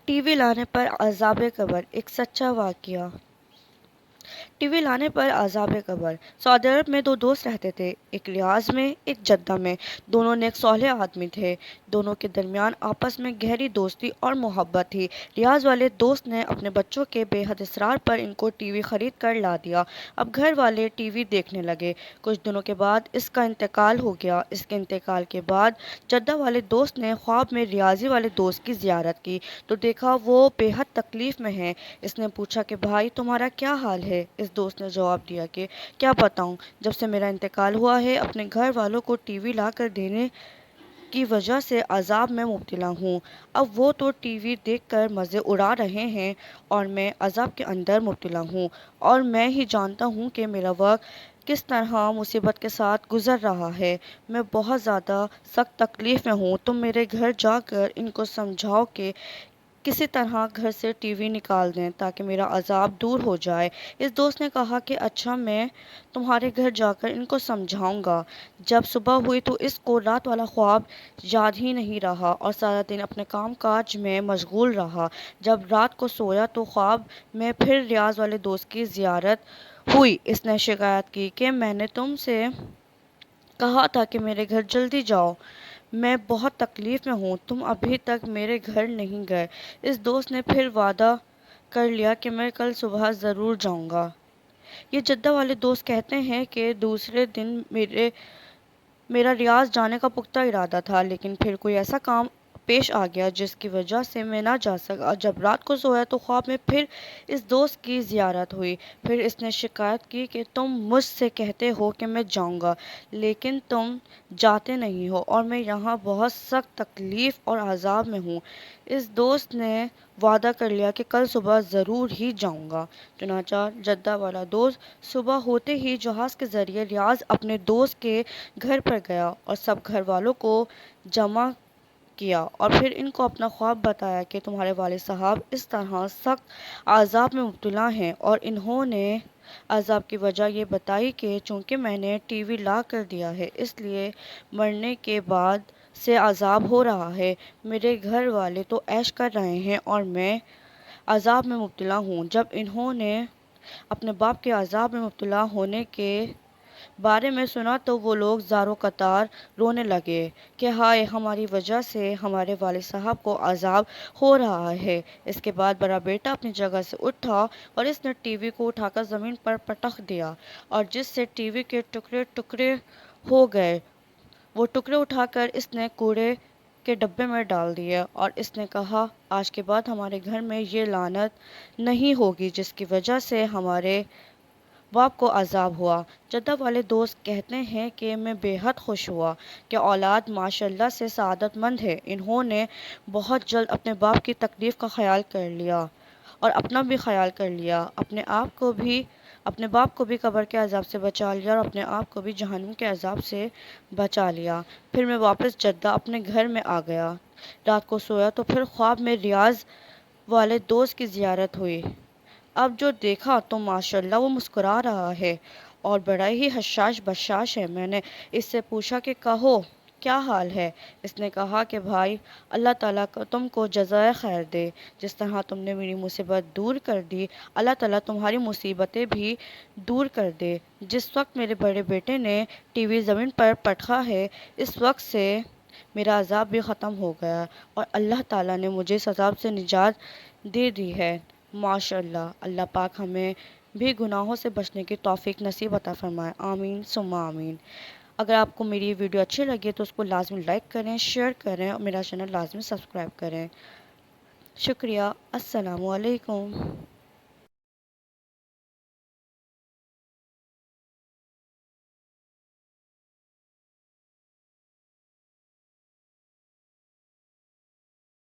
T V لانے پر عذاب قبر، ایک سچا واقعہ۔ ٹی وی لانے پر عذاب قبر۔ سعودی عرب میں دو دوست رہتے تھے، ایک ریاض میں، ایک جدہ میں۔ دونوں نیک صالح آدمی تھے۔ دونوں کے درمیان آپس میں گہری دوستی اور محبت تھی۔ ریاض والے دوست نے اپنے بچوں کے بے حد اصرار پر ان کو ٹی وی خرید کر لا دیا۔ اب گھر والے ٹی وی دیکھنے لگے۔ کچھ دنوں کے بعد اس کا انتقال ہو گیا۔ اس کے انتقال کے بعد جدہ والے دوست نے خواب میں ریاضی والے دوست کی زیارت کی تو دیکھا وہ بے حد تکلیف میں ہے۔ اس نے پوچھا کہ بھائی تمہارا کیا حال ہے؟ اس دوست نے جواب دیا کہ کیا بتاؤں، جب سے میرا انتقال ہوا ہے اپنے گھر والوں کو ٹی وی لا کر دینے کی وجہ سے عذاب میں مبتلا ہوں۔ اب وہ تو ٹی وی دیکھ کر مزے اڑا رہے ہیں اور میں عذاب کے اندر مبتلا ہوں، اور میں ہی جانتا ہوں کہ میرا وقت کس طرح مصیبت کے ساتھ گزر رہا ہے۔ میں بہت زیادہ سخت تکلیف میں ہوں۔ تم میرے گھر جا کر ان کو سمجھاؤ کہ کسی طرح گھر سے ٹی وی نکال دیں تاکہ میرا عذاب دور ہو جائے۔ اس دوست نے کہا کہ اچھا، میں تمہارے گھر جا کر ان کو سمجھاؤں گا۔ جب صبح ہوئی تو اس کو رات والا خواب یاد ہی نہیں رہا اور سارا دن اپنے کام کاج میں مشغول رہا۔ جب رات کو سویا تو خواب میں پھر ریاض والے دوست کی زیارت ہوئی۔ اس نے شکایت کی کہ میں نے تم سے کہا تھا کہ میرے گھر جلدی جاؤ، میں بہت تکلیف میں ہوں، تم ابھی تک میرے گھر نہیں گئے۔ اس دوست نے پھر وعدہ کر لیا کہ میں کل صبح ضرور جاؤں گا۔ یہ جدہ والے دوست کہتے ہیں کہ دوسرے دن میرا ریاض جانے کا پختہ ارادہ تھا، لیکن پھر کوئی ایسا کام پیش آ گیا جس کی وجہ سے میں نہ جا سکا۔ جب رات کو سویا تو خواب میں پھر اس دوست کی زیارت ہوئی۔ پھر اس نے شکایت کی کہ تم مجھ سے کہتے ہو کہ میں جاؤں گا، لیکن تم جاتے نہیں ہو اور میں یہاں بہت سخت تکلیف اور عذاب میں ہوں۔ اس دوست نے وعدہ کر لیا کہ کل صبح ضرور ہی جاؤں گا۔ چنانچہ جدہ والا دوست صبح ہوتے ہی جہاز کے ذریعے ریاض اپنے دوست کے گھر پر گیا اور سب گھر والوں کو جمع کیا اور پھر ان کو اپنا خواب بتایا کہ تمہارے والد صاحب اس طرح سخت عذاب میں مبتلا ہیں، اور انہوں نے عذاب کی وجہ یہ بتائی کہ چونکہ میں نے ٹی وی لا کر دیا ہے اس لیے مرنے کے بعد سے عذاب ہو رہا ہے۔ میرے گھر والے تو عیش کر رہے ہیں اور میں عذاب میں مبتلا ہوں۔ جب انہوں نے اپنے باپ کے عذاب میں مبتلا ہونے کے بارے میں سنا تو وہ لوگ زاروں قطار رونے لگے کہ ہائے، ہماری وجہ سے ہمارے والد صاحب کو عذاب ہو رہا ہے۔ اس کے بعد بڑا بیٹا اپنی جگہ سے اٹھا اور اس نے ٹی وی کو اٹھا کر زمین پر پٹخ دیا اور جس سے ٹی وی کے ٹکڑے ٹکڑے ہو گئے، وہ ٹکڑے اٹھا کر اس نے کوڑے کے ڈبے میں ڈال دیے اور اس نے کہا آج کے بعد ہمارے گھر میں یہ لعنت نہیں ہوگی جس کی وجہ سے ہمارے باپ کو عذاب ہوا۔ جدہ والے دوست کہتے ہیں کہ میں بے حد خوش ہوا کہ اولاد ماشاءاللہ سے سعادت مند ہے۔ انہوں نے بہت جلد اپنے باپ کی تکلیف کا خیال کر لیا اور اپنا بھی خیال کر لیا، اپنے باپ کو بھی قبر کے عذاب سے بچا لیا اور اپنے آپ کو بھی جہنم کے عذاب سے بچا لیا۔ پھر میں واپس جدہ اپنے گھر میں آ گیا۔ رات کو سویا تو پھر خواب میں ریاض والے دوست کی زیارت ہوئی۔ اب جو دیکھا تو ماشاءاللہ وہ مسکرا رہا ہے اور بڑا ہی حشاش بشاش ہے۔ میں نے اس سے پوچھا کہ کہو کیا حال ہے؟ اس نے کہا کہ بھائی، اللہ تعالیٰ تم کو جزائے خیر دے، جس طرح تم نے میری مصیبت دور کر دی، اللہ تعالیٰ تمہاری مصیبتیں بھی دور کر دے۔ جس وقت میرے بڑے بیٹے نے ٹی وی زمین پر پٹخا ہے اس وقت سے میرا عذاب بھی ختم ہو گیا اور اللہ تعالیٰ نے مجھے اس عذاب سے نجات دے دی ہے۔ ماشاءاللہ، اللہ پاک ہمیں بھی گناہوں سے بچنے کی توفیق نصیب عطا فرمائے، آمین ثم آمین۔ اگر آپ کو میری ویڈیو اچھی لگے تو اس کو لازمی لائک کریں، شیئر کریں اور میرا چینل لازمی سبسکرائب کریں۔ شکریہ، السلام علیکم۔